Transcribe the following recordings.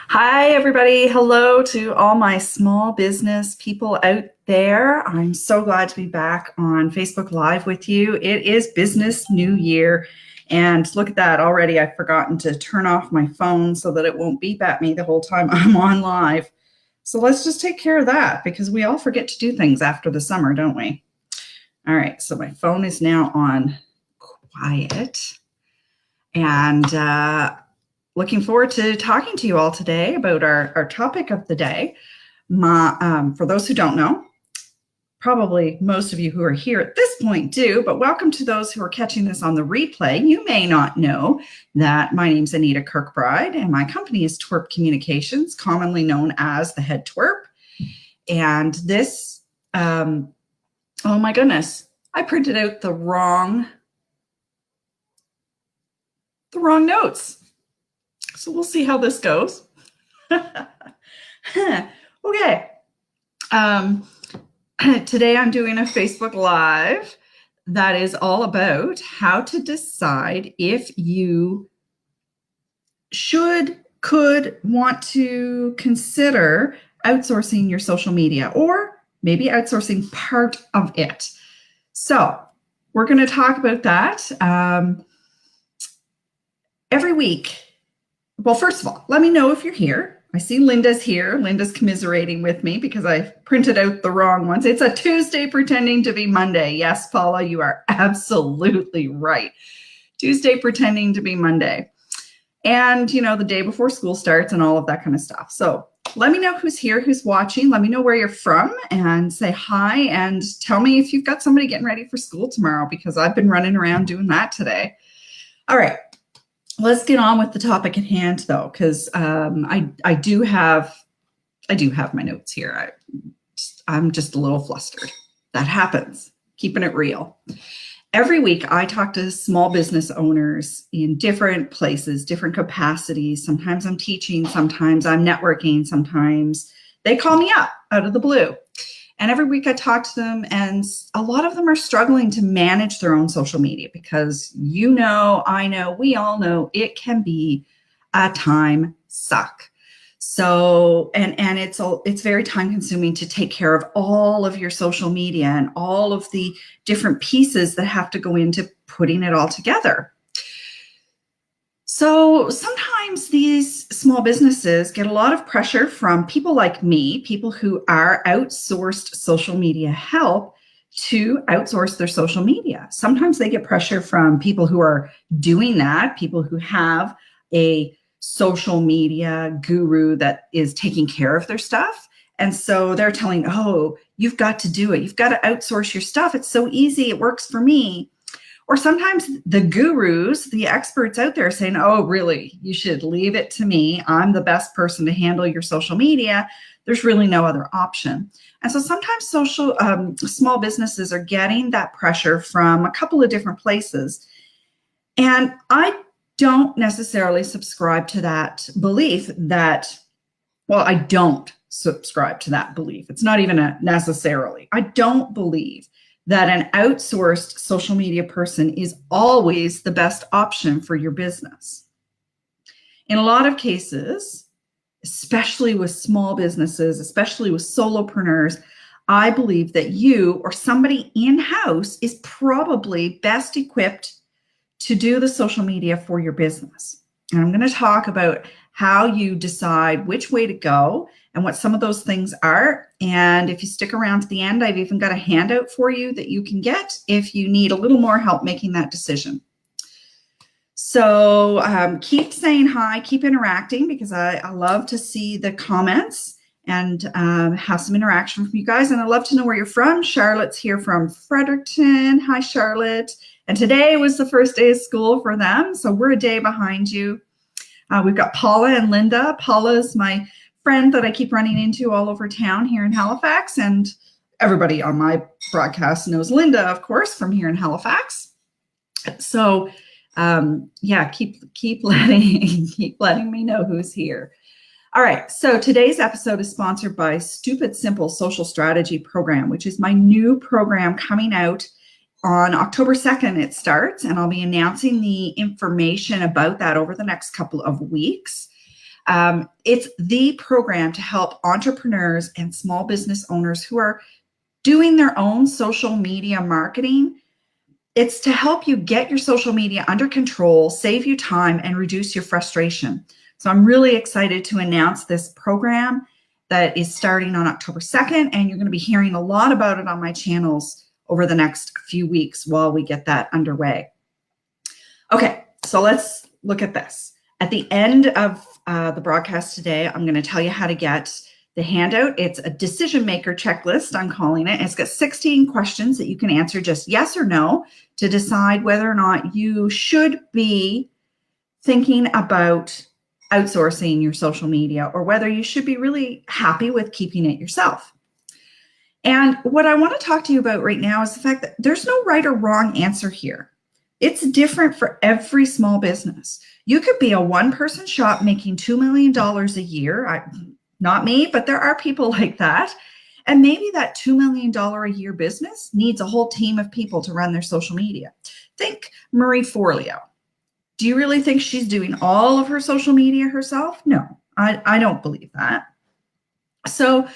Hi, everybody. Hello to all my small business people out there. I'm so glad to be back on Facebook Live with you. It is Business New Year. And look at that. Already I've forgotten to turn off my phone so that it won't beep at me the whole time I'm on live. So let's just take care of that because we all forget to do things after the summer, don't we? All right. So my phone is now on quiet. And looking forward to talking to you all today about our topic of the day. For those who don't know, probably most of you who are here at this point do, but welcome to those who are catching this on the replay. You may not know that my name's Anita Kirkbride and my company is Twerp Communications, commonly known as the Head Twerp. And this, oh my goodness, I printed out the wrong notes. So we'll see how this goes. Okay. Today I'm doing a Facebook Live that is all about how to decide if you could want to consider outsourcing your social media or maybe outsourcing part of it. So we're going to talk about that every week. Well, first of all, let me know if you're here. I see Linda's here. Linda's commiserating with me because I printed out the wrong ones. It's a Tuesday pretending to be Monday. Yes, Paula, you are absolutely right. Tuesday pretending to be Monday. And, you know, the day before school starts and all of that kind of stuff. So let me know who's here, who's watching. Let me know where you're from and say hi and tell me if you've got somebody getting ready for school tomorrow because I've been running around doing that today. All right. Let's get on with the topic at hand, though, because I do have my notes here. I'm just a little flustered. That happens. Keeping it real. Every week, I talk to small business owners in different places, different capacities. Sometimes I'm teaching, sometimes I'm networking, sometimes they call me up out of the blue. And every week I talk to them, and a lot of them are struggling to manage their own social media because you know, I know, we all know it can be a time suck. So, and it's very time consuming to take care of all of your social media and all of the different pieces that have to go into putting it all together. So sometimes these small businesses get a lot of pressure from people like me, people who are outsourced social media help to outsource their social media. Sometimes they get pressure from people who are doing that, people who have a social media guru that is taking care of their stuff. And so they're telling, oh, you've got to do it. You've got to outsource your stuff. It's so easy. It works for me. Or sometimes the gurus, the experts out there are saying, oh, really, you should leave it to me. I'm the best person to handle your social media. There's really no other option. And so sometimes small businesses are getting that pressure from a couple of different places. And I don't necessarily subscribe to that belief I don't subscribe to that belief. It's not even necessarily. I don't believe that an outsourced social media person is always the best option for your business. In a lot of cases, especially with small businesses, especially with solopreneurs, I believe that you or somebody in-house is probably best equipped to do the social media for your business. And I'm going to talk about how you decide which way to go and what some of those things are. And if you stick around to the end, I've even got a handout for you that you can get if you need a little more help making that decision. So keep saying hi, keep interacting because I love to see the comments and have some interaction from you guys. And I love to know where you're from. Charlotte's here from Fredericton. Hi, Charlotte. And today was the first day of school for them. So we're a day behind you. We've got Paula and Linda. Paula is my friend that I keep running into all over town here in Halifax. And everybody on my broadcast knows Linda, of course, from here in Halifax. So yeah, keep letting me know who's here. All right, so today's episode is sponsored by Stupid Simple Social Strategy Program, which is my new program coming out on October 2nd. It starts, and I'll be announcing the information about that over the next couple of weeks. It's the program to help entrepreneurs and small business owners who are doing their own social media marketing. It's to help you get your social media under control, save you time, and reduce your frustration. So I'm really excited to announce this program that is starting on October 2nd, and you're going to be hearing a lot about it on my channels over the next few weeks while we get that underway. Okay, so let's look at this. At the end of the broadcast today, I'm going to tell you how to get the handout. It's a decision maker checklist, I'm calling it. It's got 16 questions that you can answer just yes or no to decide whether or not you should be thinking about outsourcing your social media or whether you should be really happy with keeping it yourself. And what I want to talk to you about right now is the fact that there's no right or wrong answer here. It's different for every small business. You could be a one-person shop making $2 million a year. Not me, but there are people like that. And maybe that $2 million a year business needs a whole team of people to run their social media. Think Marie Forleo. Do you really think she's doing all of her social media herself? No, I don't believe that. So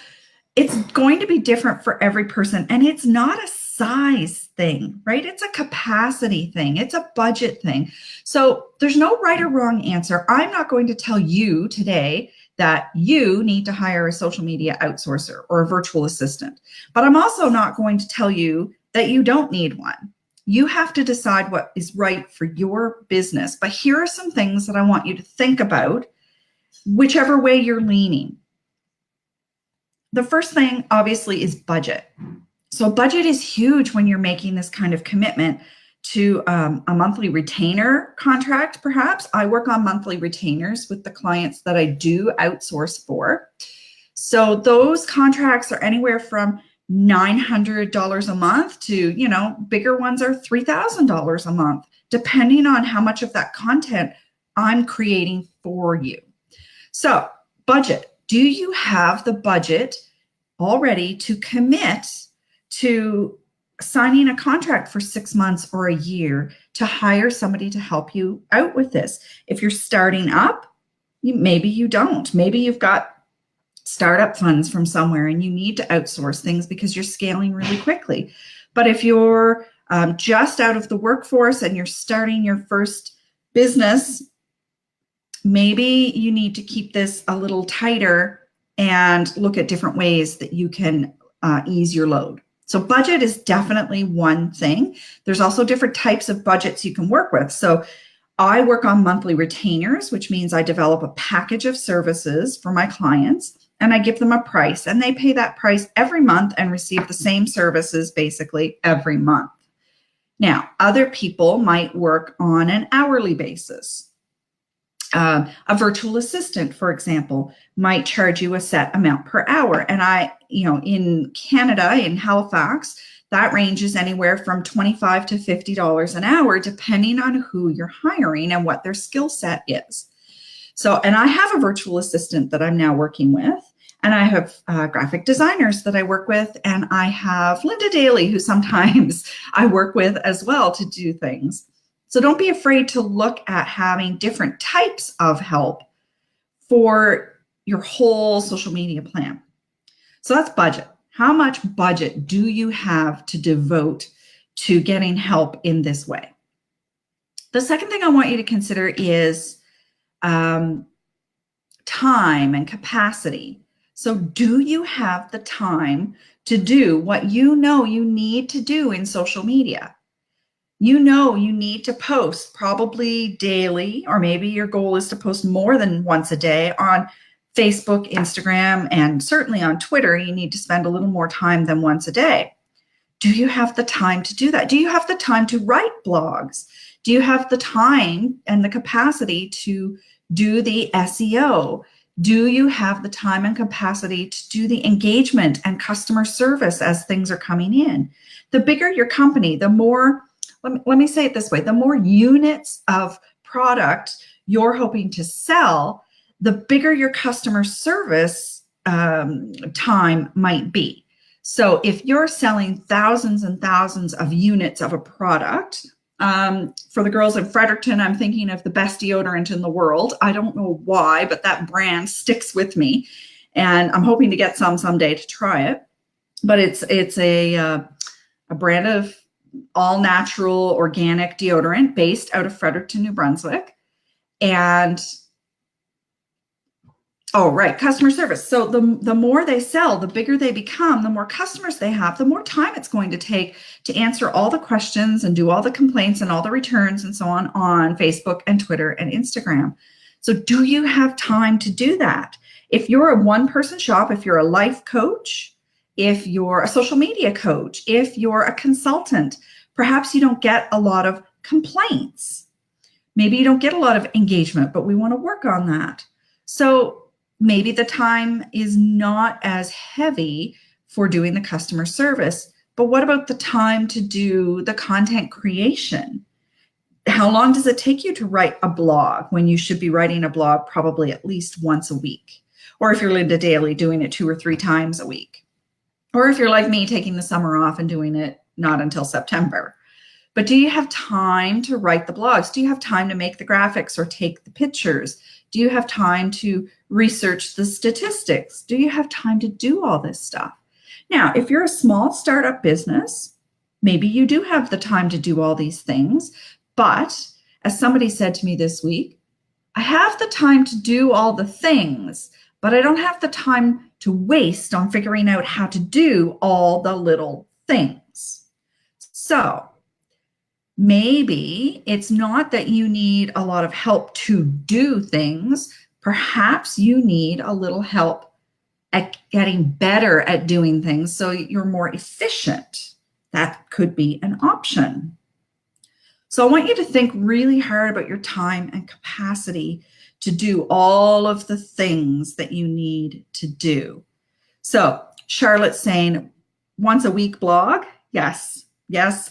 it's going to be different for every person. And it's not a size thing, right? It's a capacity thing. It's a budget thing. So there's no right or wrong answer. I'm not going to tell you today that you need to hire a social media outsourcer or a virtual assistant. But I'm also not going to tell you that you don't need one. You have to decide what is right for your business. But here are some things that I want you to think about, whichever way you're leaning. The first thing, obviously, is budget. So budget is huge when you're making this kind of commitment to a monthly retainer contract, perhaps. I work on monthly retainers with the clients that I do outsource for. So those contracts are anywhere from $900 a month to, bigger ones are $3,000 a month, depending on how much of that content I'm creating for you. So budget. Do you have the budget already to commit to signing a contract for 6 months or a year to hire somebody to help you out with this? If you're starting up, maybe you don't. Maybe you've got startup funds from somewhere and you need to outsource things because you're scaling really quickly. But if you're just out of the workforce and you're starting your first business, maybe you need to keep this a little tighter and look at different ways that you can ease your load. So budget is definitely one thing. There's also different types of budgets you can work with. So I work on monthly retainers, which means I develop a package of services for my clients and I give them a price and they pay that price every month and receive the same services basically every month. Now, other people might work on an hourly basis. A virtual assistant, for example, might charge you a set amount per hour. And in Canada, in Halifax, that ranges anywhere from $25 to $50 an hour, depending on who you're hiring and what their skill set is. So, and I have a virtual assistant that I'm now working with, and I have graphic designers that I work with, and I have Linda Daly, who sometimes I work with as well to do things. So don't be afraid to look at having different types of help for your whole social media plan. So that's budget. How much budget do you have to devote to getting help in this way? The second thing I want you to consider is time and capacity. So do you have the time to do what you know you need to do in social media? You know you need to post probably daily, or maybe your goal is to post more than once a day on Facebook, Instagram, and certainly on Twitter. You need to spend a little more time than once a day. Do you have the time to do that? Do you have the time to write blogs? Do you have the time and the capacity to do the SEO? Do you have the time and capacity to do the engagement and customer service as things are coming in? The bigger your company, the more, let me say it this way, the more units of product you're hoping to sell, the bigger your customer service time might be. So if you're selling thousands and thousands of units of a product For the girls in Fredericton, I'm thinking of the best deodorant in the world. I don't know why, but that brand sticks with me. And I'm hoping to get some someday to try it. But it's a brand of all natural organic deodorant based out of Fredericton, New Brunswick. And oh, right, customer service. So the more they sell, the bigger they become, the more customers they have, the more time it's going to take to answer all the questions and do all the complaints and all the returns and so on Facebook and Twitter and Instagram. So do you have time to do that? If you're a one-person shop, if you're a life coach, if you're a social media coach, if you're a consultant, perhaps you don't get a lot of complaints. Maybe you don't get a lot of engagement, but we want to work on that. So maybe the time is not as heavy for doing the customer service, but what about the time to do the content creation? How long does it take you to write a blog when you should be writing a blog probably at least once a week? Or if you're Linda Daly, doing it 2 or 3 times a week. Or if you're like me, taking the summer off and doing it not until September. But do you have time to write the blogs? Do you have time to make the graphics or take the pictures? Do you have time to research the statistics? Do you have time to do all this stuff? Now, if you're a small startup business, maybe you do have the time to do all these things. But as somebody said to me this week, I have the time to do all the things, but I don't have the time to waste on figuring out how to do all the little things. So maybe it's not that you need a lot of help to do things. Perhaps you need a little help at getting better at doing things so you're more efficient. That could be an option. So I want you to think really hard about your time and capacity to do all of the things that you need to do. So Charlotte's saying once a week blog. Yes,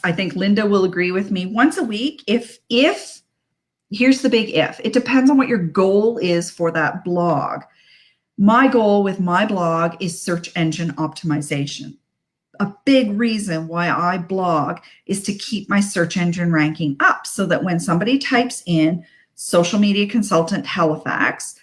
I think Linda will agree with me. Once a week, if here's the big if. It depends on what your goal is for that blog. My goal with my blog is search engine optimization. A big reason why I blog is to keep my search engine ranking up so that when somebody types in social media consultant Halifax,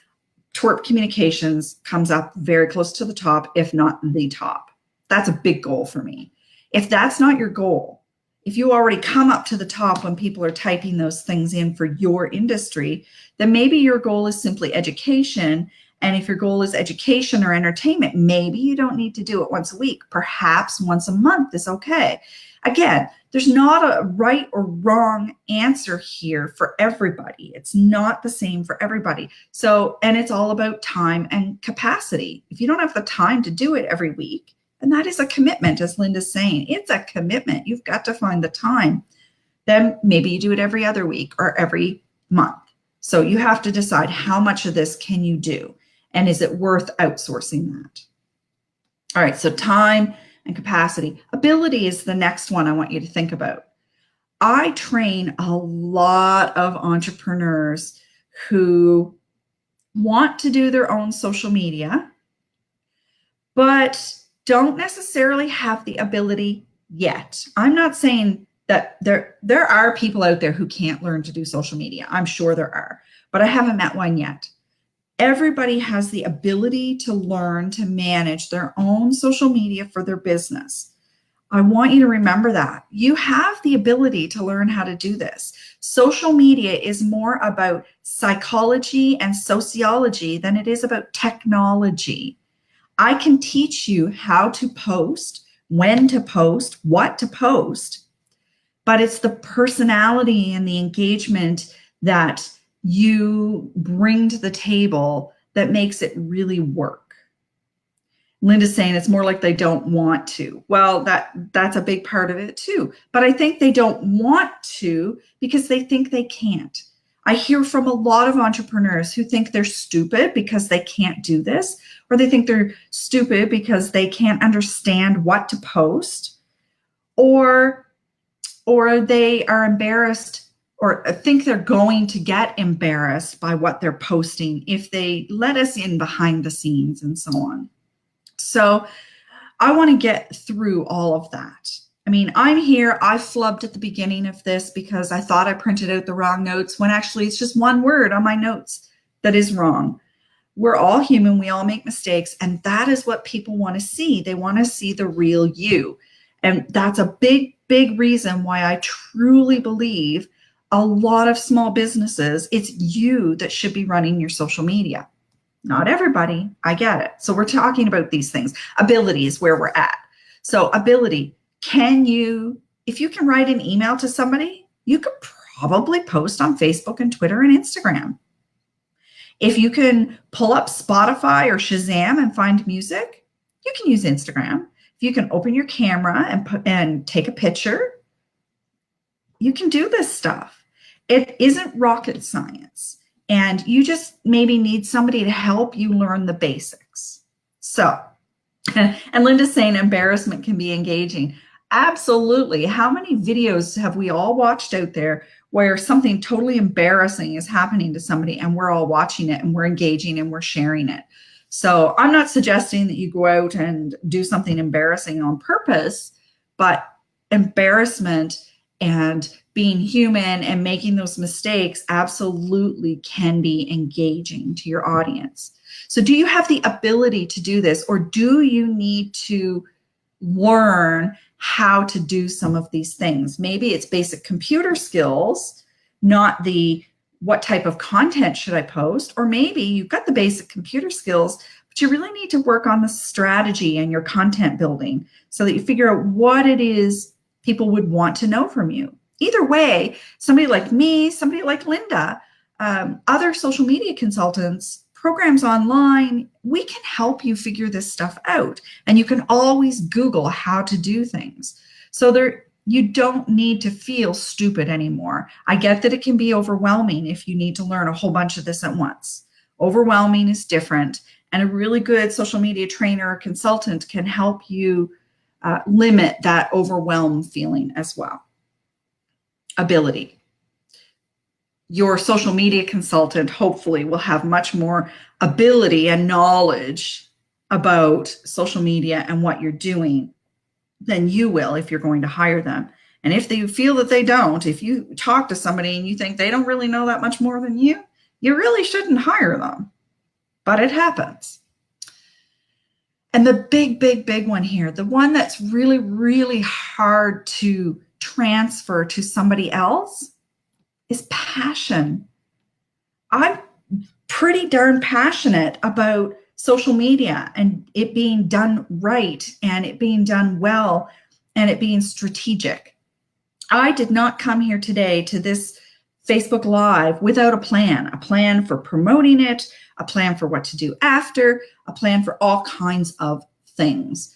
Twerp Communications comes up very close to the top, if not the top. That's a big goal for me. If that's not your goal, if you already come up to the top when people are typing those things in for your industry, then maybe your goal is simply education. And if your goal is education or entertainment, maybe you don't need to do it once a week. Perhaps once a month is okay. Again, there's not a right or wrong answer here for everybody. It's not the same for everybody. So, and it's all about time and capacity. If you don't have the time to do it every week, and that is a commitment, as Linda's saying, it's a commitment. You've got to find the time. Then maybe you do it every other week or every month. So you have to decide how much of this can you do, and is it worth outsourcing that? All right, so time and capacity. Ability is the next one I want you to think about. I train a lot of entrepreneurs who want to do their own social media, but don't necessarily have the ability yet. I'm not saying that there are people out there who can't learn to do social media. I'm sure there are, but I haven't met one yet. Everybody has the ability to learn to manage their own social media for their business. I want you to remember that. You have the ability to learn how to do this. Social media is more about psychology and sociology than it is about technology. I can teach you how to post, when to post, what to post, but it's the personality and the engagement that you bring to the table that makes it really work. Linda's saying it's more like they don't want to. Well, that's a big part of it too. But I think they don't want to because they think they can't. I hear from a lot of entrepreneurs who think they're stupid because they can't do this, or they think they're stupid because they can't understand what to post, or they are embarrassed or think they're going to get embarrassed by what they're posting if they let us in behind the scenes and so on. So I want to get through all of that. I mean, I'm here. I flubbed at the beginning of this because I thought I printed out the wrong notes when actually it's just one word on my notes that is wrong. We're all human. We all make mistakes. And that is what people want to see. They want to see the real you. And that's a big, big reason why I truly believe a lot of small businesses, it's you that should be running your social media. Not everybody. I get it. So we're talking about these things. Ability is where we're at. So ability, if you can write an email to somebody, you could probably post on Facebook and Twitter and Instagram. If you can pull up Spotify or Shazam and find music, you can use Instagram. If you can open your camera and take a picture, you can do this stuff. It isn't rocket science. And you just maybe need somebody to help you learn the basics. So, and Linda's saying embarrassment can be engaging. Absolutely. How many videos have we all watched out there where something totally embarrassing is happening to somebody and we're all watching it and we're engaging and we're sharing it? So I'm not suggesting that you go out and do something embarrassing on purpose, but embarrassment and being human and making those mistakes absolutely can be engaging to your audience. So do you have the ability to do this, or do you need to learn how to do some of these things? Maybe it's basic computer skills, not the what type of content should I post, or maybe you've got the basic computer skills, but you really need to work on the strategy and your content building so that you figure out what it is people would want to know from you. Either way, somebody like me, somebody like Linda, other social media consultants, programs online, we can help you figure this stuff out. And you can always Google how to do things. So you don't need to feel stupid anymore. I get that it can be overwhelming if you need to learn a whole bunch of this at once. Overwhelming is different. And a really good social media trainer or consultant can help you limit that overwhelm feeling as well. Ability. Your social media consultant hopefully will have much more ability and knowledge about social media and what you're doing than you will if you're going to hire them. And if you feel that they don't, if you talk to somebody and you think they don't really know that much more than you, you really shouldn't hire them. But it happens. And the big, big, big one here, the one that's really, really hard to transfer to somebody else is passion. I'm pretty darn passionate about social media and it being done right and it being done well and it being strategic. I did not come here today to this Facebook Live without a plan for promoting it, a plan for what to do after, a plan for all kinds of things.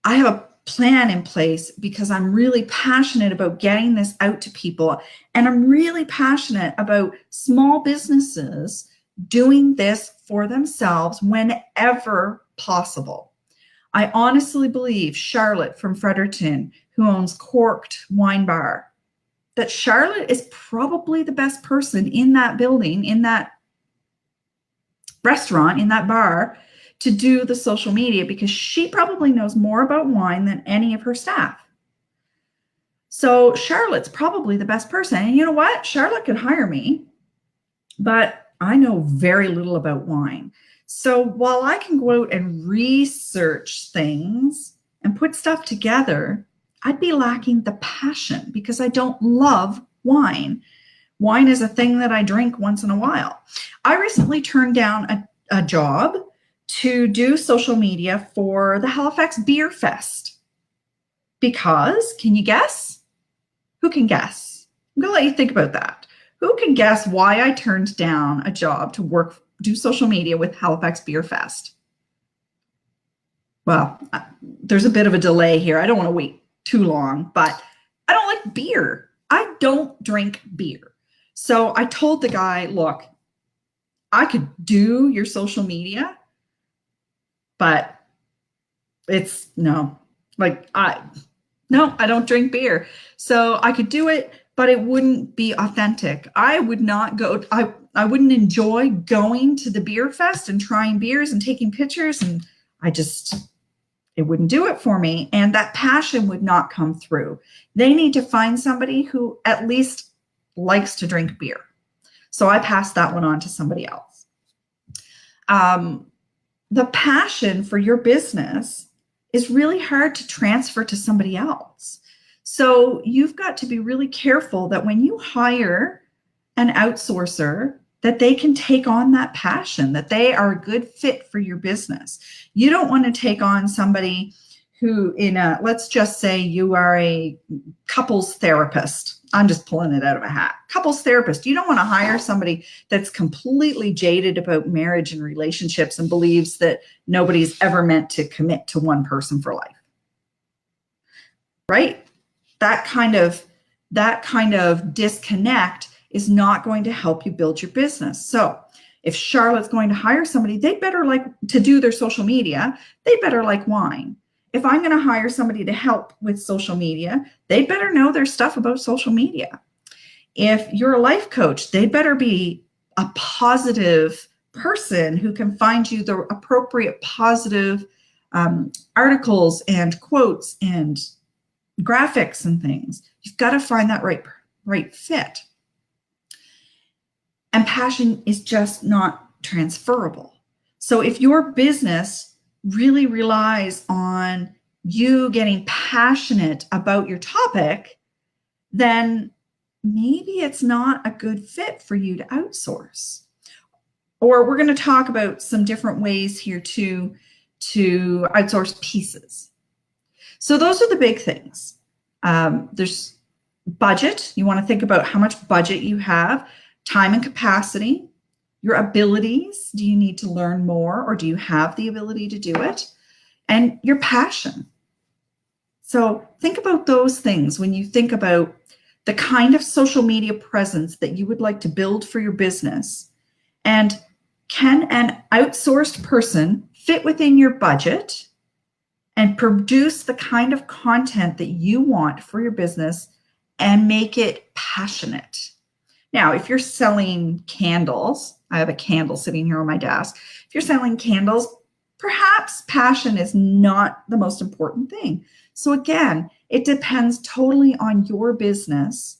I have a plan in place because I'm really passionate about getting this out to people. And I'm really passionate about small businesses doing this for themselves whenever possible. I honestly believe Charlotte from Fredericton, who owns Corked Wine Bar, that Charlotte is probably the best person in that building, in that restaurant, in that bar, to do the social media because she probably knows more about wine than any of her staff. So Charlotte's probably the best person. And you know what? Charlotte could hire me, but I know very little about wine. So while I can go out and research things and put stuff together, I'd be lacking the passion because I don't love wine. Wine is a thing that I drink once in a while. I recently turned down a job to do social media for the Halifax Beer Fest because, can you guess? Who can guess? I'm going to let you think about that. Who can guess why I turned down a job to do social media with Halifax Beer Fest? Well, there's a bit of a delay here. I don't want to wait too long, but I don't like beer. I don't drink beer. So I told the guy, look, I could do your social media, but I don't drink beer. So I could do it, but it wouldn't be authentic. I wouldn't enjoy going to the beer fest and trying beers and taking pictures. And It wouldn't do it for me. And that passion would not come through. They need to find somebody who at least likes to drink beer. So I passed that one on to somebody else. The passion for your business is really hard to transfer to somebody else. So you've got to be really careful that when you hire an outsourcer, that they can take on that passion, that they are a good fit for your business. You don't want to take on somebody who let's just say you are a couples therapist. I'm just pulling it out of a hat. Couples therapist. You don't want to hire somebody that's completely jaded about marriage and relationships and believes that nobody's ever meant to commit to one person for life. Right? That kind of disconnect is not going to help you build your business. So if Charlotte's going to hire somebody, they better like to do their social media. They better like wine. If I'm going to hire somebody to help with social media, they better know their stuff about social media. If you're a life coach, they better be a positive person who can find you the appropriate positive articles and quotes and graphics and things. You've got to find that right fit. And passion is just not transferable. So if your business really relies on you getting passionate about your topic, then maybe it's not a good fit for you to outsource. Or we're going to talk about some different ways here to outsource pieces. So those are the big things. There's budget. You want to think about how much budget you have, time and capacity, your abilities. Do you need to learn more, or do you have the ability to do it? And your passion. So think about those things when you think about the kind of social media presence that you would like to build for your business. And can an outsourced person fit within your budget and produce the kind of content that you want for your business and make it passionate? Now, if you're selling candles, I have a candle sitting here on my desk. If you're selling candles, perhaps passion is not the most important thing. So again, it depends totally on your business,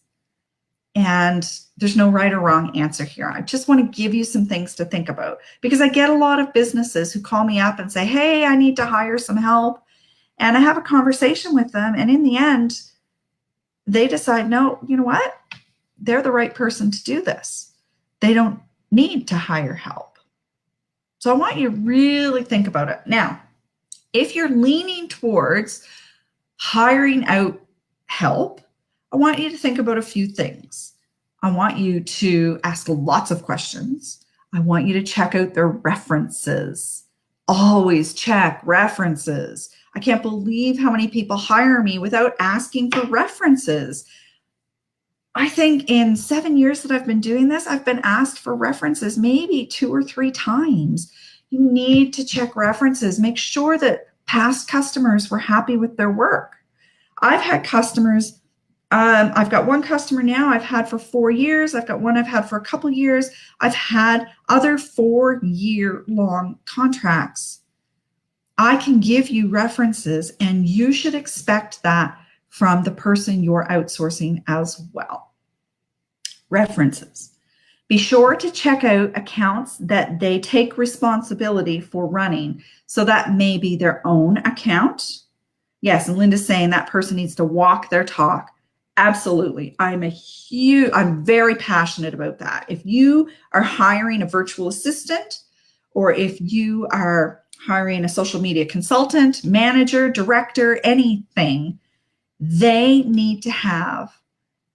and there's no right or wrong answer here. I just want to give you some things to think about, because I get a lot of businesses who call me up and say, hey, I need to hire some help. And I have a conversation with them, and in the end, they decide, no, you know what? They're the right person to do this. They don't need to hire help. So I want you to really think about it. Now, if you're leaning towards hiring out help, I want you to think about a few things. I want you to ask lots of questions. I want you to check out their references. Always check references. I can't believe how many people hire me without asking for references. I think in 7 years that I've been doing this, I've been asked for references maybe 2 or 3 times. You need to check references. Make sure that past customers were happy with their work. I've had customers, I've got one customer now I've had for 4 years. I've got one I've had for a couple years. I've had other 4-year-long contracts. I can give you references, and you should expect that from the person you're outsourcing as well. References. Be sure to check out accounts that they take responsibility for running. So that may be their own account. Yes, and Linda's saying that person needs to walk their talk. Absolutely. I'm very passionate about that. If you are hiring a virtual assistant, or if you are hiring a social media consultant, manager, director, anything, they need to have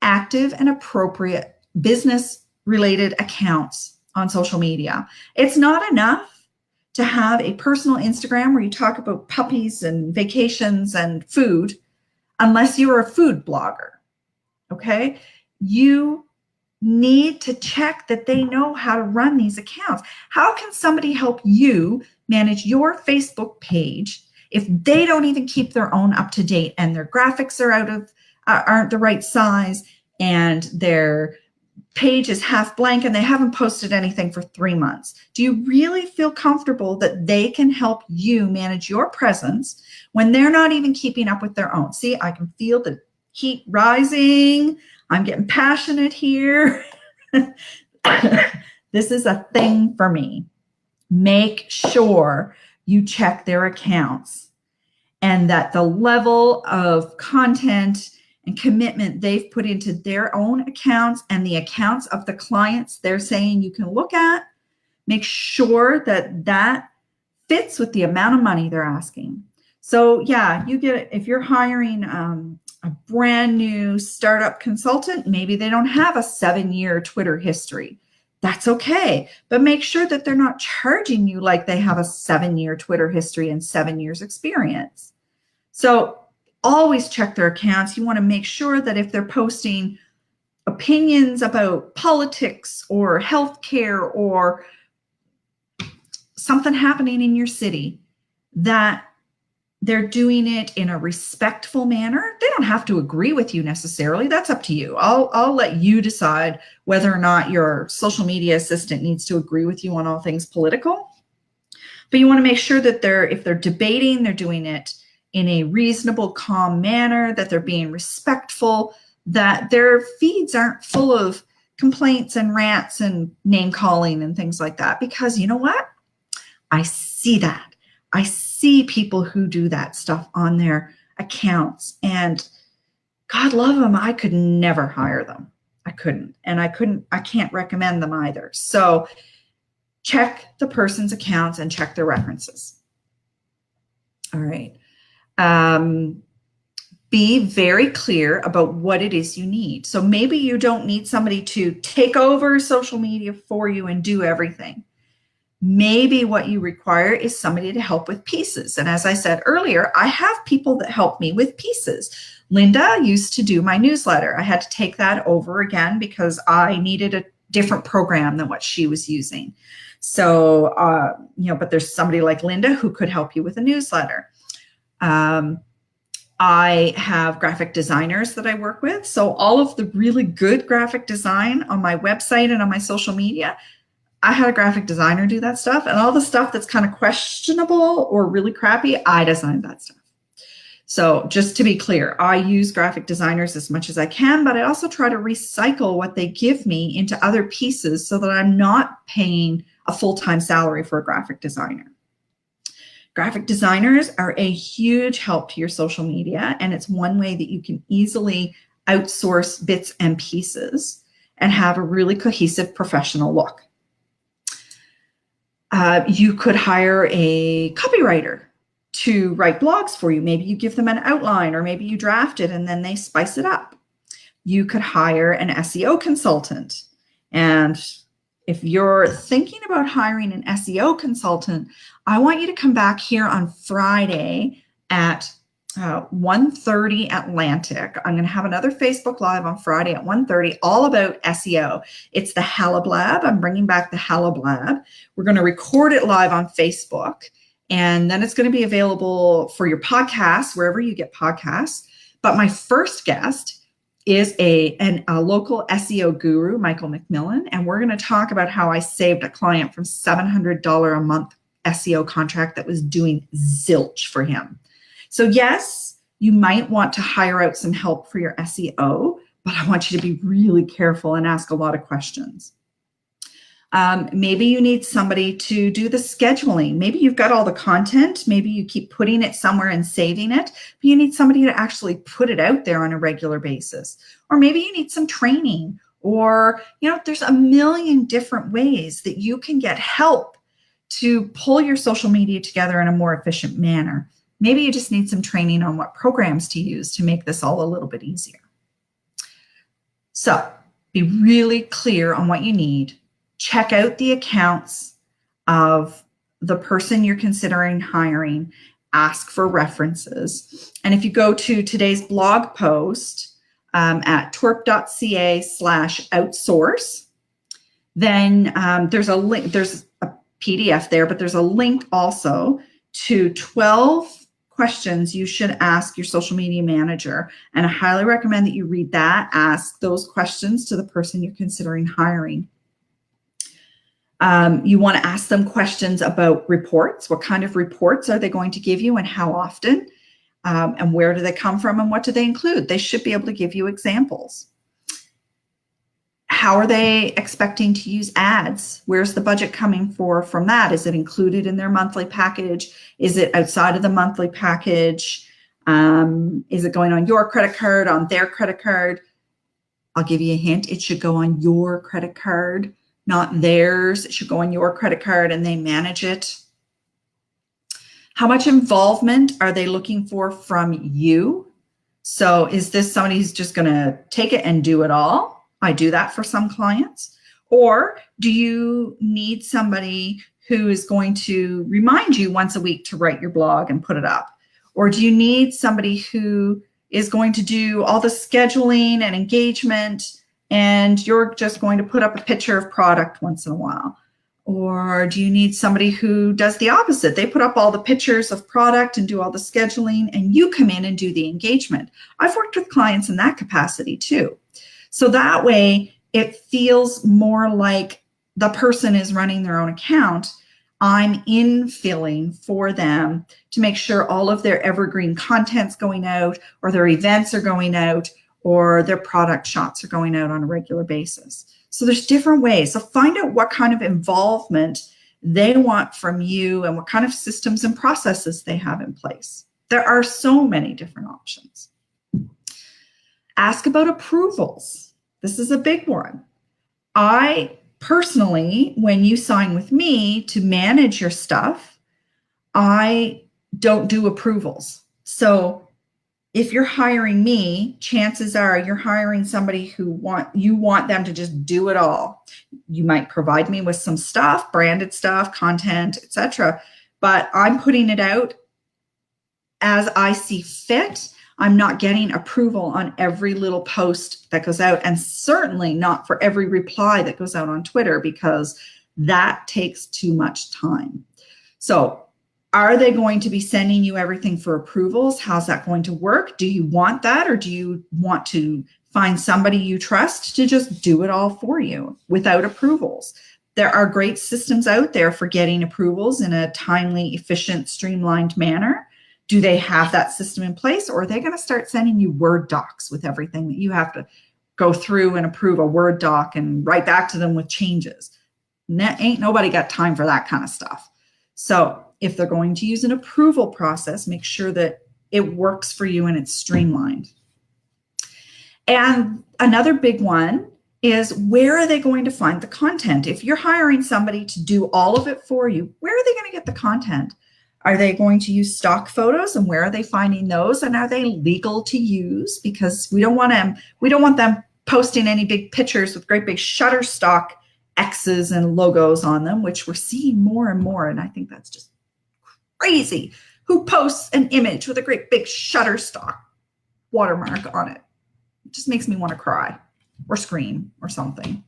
active and appropriate business-related accounts on social media. It's not enough to have a personal Instagram where you talk about puppies and vacations and food, unless you're a food blogger, okay? You need to check that they know how to run these accounts. How can somebody help you manage your Facebook page if they don't even keep their own up to date, and their graphics are aren't the right size, and their page is half blank and they haven't posted anything for 3 months? Do you really feel comfortable that they can help you manage your presence when they're not even keeping up with their own? See, I can feel the heat rising. I'm getting passionate here. This is a thing for me. Make sure you check their accounts and that the level of content and commitment they've put into their own accounts and the accounts of the clients they're saying you can look at, make sure that that fits with the amount of money they're asking. So yeah, you get, if you're hiring a brand new startup consultant, maybe they don't have a 7-year Twitter history. That's okay, but make sure that they're not charging you like they have a 7-year Twitter history and 7 years experience. So always check their accounts. You want to make sure that if they're posting opinions about politics or healthcare or something happening in your city, that they're doing it in a respectful manner. They don't have to agree with you necessarily. That's up to you. I'll let you decide whether or not your social media assistant needs to agree with you on all things political. But you want to make sure that if they're debating, they're doing it in a reasonable, calm manner, that they're being respectful, that their feeds aren't full of complaints and rants and name calling and things like that. Because you know what? I see that. I see people who do that stuff on their accounts, and God love them, I could never hire them. I couldn't, and I can't recommend them either. So check the person's accounts and check their references. All right. Be very clear about what it is you need. So maybe you don't need somebody to take over social media for you and do everything. Maybe what you require is somebody to help with pieces. And as I said earlier, I have people that help me with pieces. Linda used to do my newsletter. I had to take that over again because I needed a different program than what she was using. So, but there's somebody like Linda who could help you with a newsletter. I have graphic designers that I work with. So all of the really good graphic design on my website and on my social media, I had a graphic designer do that stuff. And all the stuff that's kind of questionable or really crappy, I designed that stuff. So just to be clear, I use graphic designers as much as I can, but I also try to recycle what they give me into other pieces so that I'm not paying a full-time salary for a graphic designer. Graphic designers are a huge help to your social media, and it's one way that you can easily outsource bits and pieces and have a really cohesive professional look. You could hire a copywriter to write blogs for you. Maybe you give them an outline, or maybe you draft it and then they spice it up. You could hire an SEO consultant. And if you're thinking about hiring an SEO consultant, I want you to come back here on Friday at 1:30 Atlantic. I'm going to have another Facebook Live on Friday at 1:30 all about SEO. It's the Halablab. I'm bringing back the Halablab. We're going to record it live on Facebook, and then it's going to be available for your podcasts, wherever you get podcasts. But my first guest is a local SEO guru, Michael McMillan, and we're going to talk about how I saved a client from $700 a month SEO contract that was doing zilch for him. So yes, you might want to hire out some help for your SEO, but I want you to be really careful and ask a lot of questions. Maybe you need somebody to do the scheduling. Maybe you've got all the content. Maybe you keep putting it somewhere and saving it, but you need somebody to actually put it out there on a regular basis. Or maybe you need some training, or, there's a million different ways that you can get help to pull your social media together in a more efficient manner. Maybe you just need some training on what programs to use to make this all a little bit easier. So be really clear on what you need. Check out the accounts of the person you're considering hiring. Ask for references. And if you go to today's blog post at twerp.ca/outsource, then there's a link, there's a PDF there, but there's a link also to 12 questions you should ask your social media manager. And I highly recommend that you read that, ask those questions to the person you're considering hiring. You want to ask them questions about reports. What kind of reports are they going to give you and how often? And where do they come from and what do they include? They should be able to give you examples. How are they expecting to use ads? Where's the budget coming from that? Is it included in their monthly package? Is it outside of the monthly package? Is it going on your credit card, on their credit card? I'll give you a hint. It should go on your credit card, not theirs. It should go on your credit card and they manage it. How much involvement are they looking for from you? So is this somebody who's just going to take it and do it all? I do that for some clients. Or do you need somebody who is going to remind you once a week to write your blog and put it up? Or do you need somebody who is going to do all the scheduling and engagement and you're just going to put up a picture of product once in a while? Or do you need somebody who does the opposite? They put up all the pictures of product and do all the scheduling and you come in and do the engagement. I've worked with clients in that capacity too. So that way it feels more like the person is running their own account. I'm infilling for them to make sure all of their evergreen content's going out or their events are going out or their product shots are going out on a regular basis. So there's different ways. So find out what kind of involvement they want from you and what kind of systems and processes they have in place. There are so many different options. Ask about approvals. This is a big one. I personally, when you sign with me to manage your stuff, I don't do approvals. So if you're hiring me, chances are you're hiring somebody who you want them to just do it all. You might provide me with some stuff, branded stuff, content, etc. But I'm putting it out as I see fit. I'm not getting approval on every little post that goes out, and certainly not for every reply that goes out on Twitter, because that takes too much time. So are they going to be sending you everything for approvals? How's that going to work? Do you want that, or do you want to find somebody you trust to just do it all for you without approvals? There are great systems out there for getting approvals in a timely, efficient, streamlined manner. Do they have that system in place, or are they going to start sending you Word docs with everything that you have to go through and approve a Word doc and write back to them with changes? Ain't nobody got time for that kind of stuff. So if they're going to use an approval process, make sure that it works for you and it's streamlined. And another big one is, where are they going to find the content? If you're hiring somebody to do all of it for you, where are they going to get the content? Are they going to use stock photos, and where are they finding those? And are they legal to use? Because we don't want them posting any big pictures with great big Shutterstock X's and logos on them, which we're seeing more and more. And I think that's just crazy. Who posts an image with a great big Shutterstock watermark on it? It just makes me want to cry or scream or something.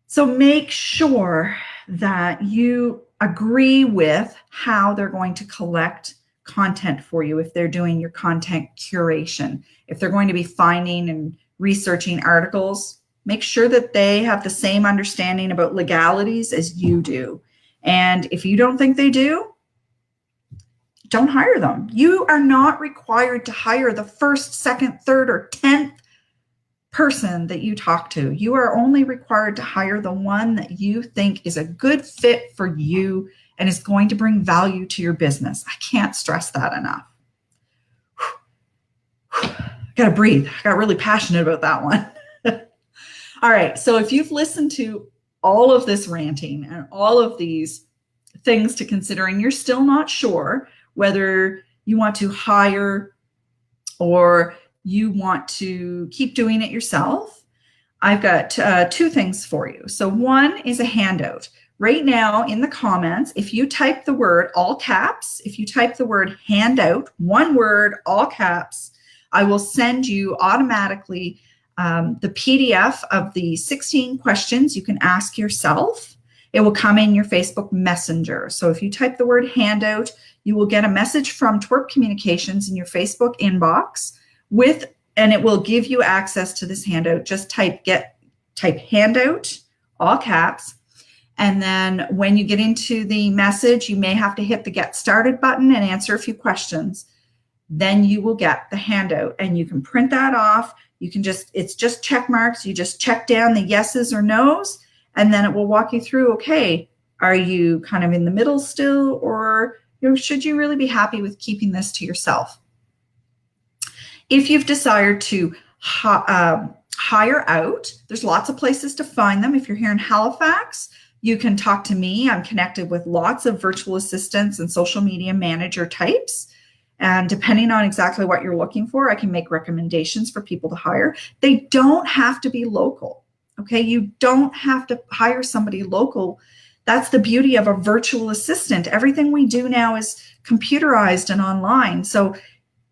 So make sure that you agree with how they're going to collect content for you if they're doing your content curation. If they're going to be finding and researching articles, make sure that they have the same understanding about legalities as you do. And if you don't think they do, don't hire them. You are not required to hire the first, second, third, or 10th person that you talk to. You are only required to hire the one that you think is a good fit for you and is going to bring value to your business. I can't stress that enough. I gotta breathe. I got really passionate about that one. All right, so if you've listened to all of this ranting and all of these things to consider, and you're still not sure whether you want to hire or you want to keep doing it yourself, I've got two things for you. So one is a handout. Right now in the comments, if you type the word all caps, if you type the word handout, one word, all caps, I will send you automatically the PDF of the 16 questions you can ask yourself. It will come in your Facebook Messenger. So if you type the word handout, you will get a message from Twerp Communications in your Facebook inbox and it will give you access to this handout. Just type handout, all caps. And then when you get into the message, you may have to hit the get started button and answer a few questions. Then you will get the handout and you can print that off. It's just check marks. You just check down the yeses or nos, and then it will walk you through, okay, are you kind of in the middle still, or should you really be happy with keeping this to yourself? If you've decided to hire out, there's lots of places to find them. If you're here in Halifax, you can talk to me. I'm connected with lots of virtual assistants and social media manager types. And depending on exactly what you're looking for, I can make recommendations for people to hire. They don't have to be local, okay? You don't have to hire somebody local. That's the beauty of a virtual assistant. Everything we do now is computerized and online. So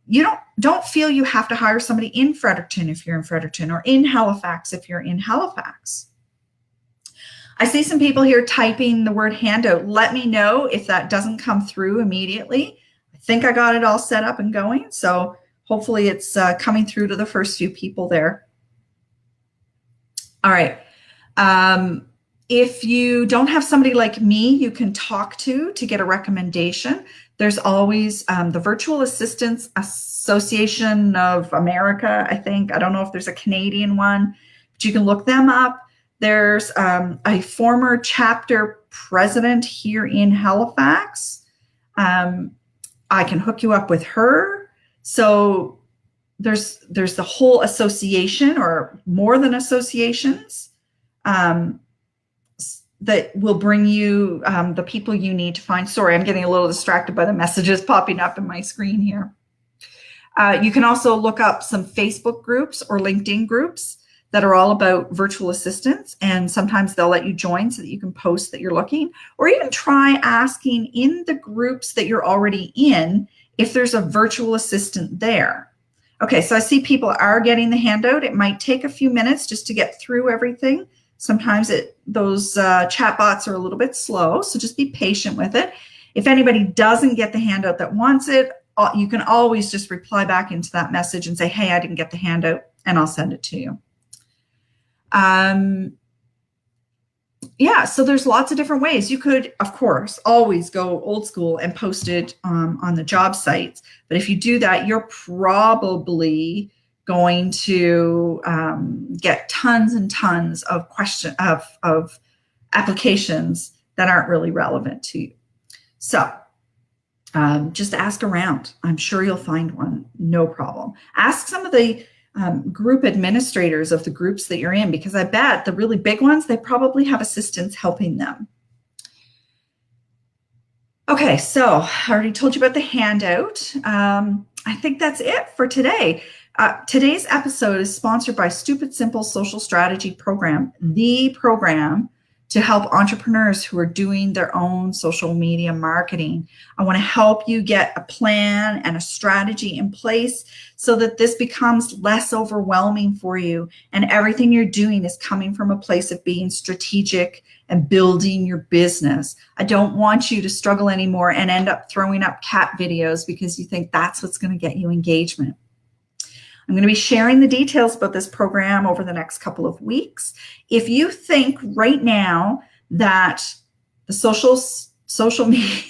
you don't feel you have to hire somebody in Fredericton if you're in Fredericton, or in Halifax if you're in Halifax. I see some people here typing the word handout. Let me know if that doesn't come through immediately. I think I got it all set up and going. So hopefully it's coming through to the first few people there. All right. If you don't have somebody like me you can talk to get a recommendation, there's always the Virtual Assistants Association of America, I think. I don't know if there's a Canadian one, but you can look them up. There's a former chapter president here in Halifax. I can hook you up with her. So there's the whole association, or more than associations, that will bring you the people you need to find. Sorry, I'm getting a little distracted by the messages popping up in my screen here. You can also look up some Facebook groups or LinkedIn groups that are all about virtual assistants, and sometimes they'll let you join so that you can post that you're looking, or even try asking in the groups that you're already in if there's a virtual assistant there. Okay, so I see people are getting the handout. It might take a few minutes just to get through everything. Sometimes those chat bots are a little bit slow, so just be patient with it. If anybody doesn't get the handout that wants it, you can always just reply back into that message and say, hey, I didn't get the handout, and I'll send it to you. Yeah, so there's lots of different ways. You could, of course, always go old school and post it on the job sites. But if you do that, you're probably going to get tons and tons of of applications that aren't really relevant to you. So just ask around. I'm sure you'll find one, no problem. Ask some of the group administrators of the groups that you're in, because I bet the really big ones, they probably have assistants helping them. Okay, so I already told you about the handout. I think that's it for today. Today's episode is sponsored by Stupid Simple Social Strategy Program, the program to help entrepreneurs who are doing their own social media marketing. I want to help you get a plan and a strategy in place so that this becomes less overwhelming for you, and everything you're doing is coming from a place of being strategic and building your business. I don't want you to struggle anymore and end up throwing up cat videos because you think that's what's going to get you engagement. I'm going to be sharing the details about this program over the next couple of weeks. If you think right now that the social media,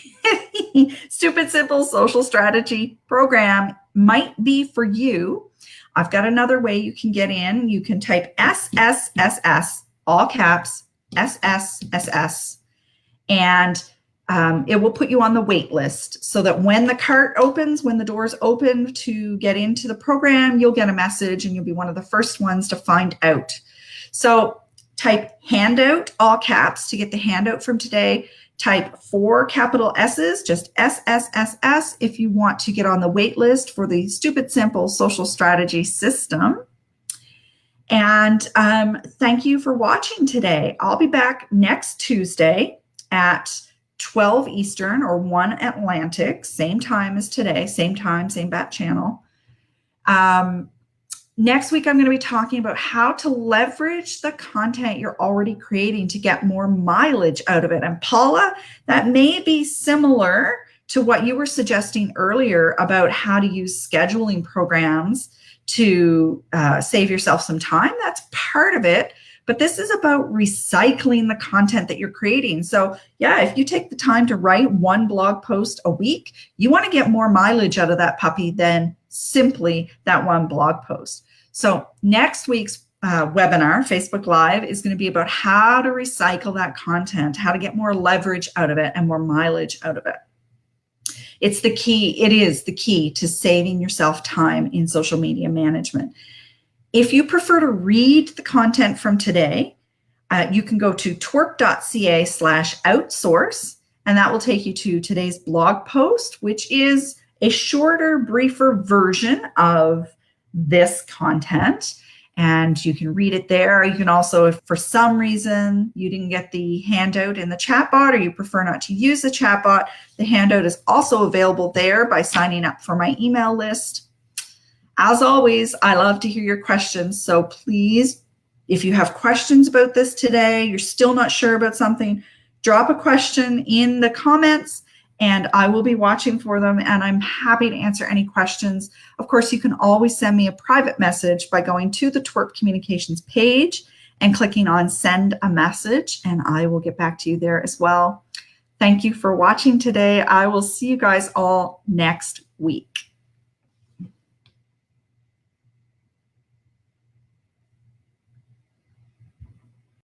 Stupid Simple Social Strategy Program might be for you, I've got another way you can get in. You can type SSSS, all caps, SSSS, and it will put you on the wait list so that when the cart opens, when the doors open to get into the program, you'll get a message and you'll be one of the first ones to find out. So type handout, all caps, to get the handout from today. Type 4 capital S's, just SSSS, if you want to get on the wait list for the Stupid Simple Social Strategy System. And thank you for watching today. I'll be back next Tuesday at 12 Eastern or 1 Atlantic, same time as today, same time, same bat channel, Next week, I'm going to be talking about how to leverage the content you're already creating to get more mileage out of it. And Paula, that may be similar to what you were suggesting earlier about how to use scheduling programs to save yourself some time. That's part of it. But this is about recycling the content that you're creating. So yeah, if you take the time to write one blog post a week, you want to get more mileage out of that puppy than simply that one blog post. So next week's webinar, Facebook Live, is going to be about how to recycle that content, how to get more leverage out of it and more mileage out of it. It's the key. It is the key to saving yourself time in social media management. If you prefer to read the content from today, you can go to twerp.ca/outsource, and that will take you to today's blog post, which is a shorter, briefer version of this content, and you can read it there. You can also, if for some reason you didn't get the handout in the chatbot or you prefer not to use the chatbot, the handout is also available there by signing up for my email list. As always, I love to hear your questions, so please, if you have questions about this today, you're still not sure about something, drop a question in the comments and I will be watching for them, and I'm happy to answer any questions. Of course, you can always send me a private message by going to the Twerp Communications page and clicking on Send a Message, and I will get back to you there as well. Thank you for watching today. I will see you guys all next week.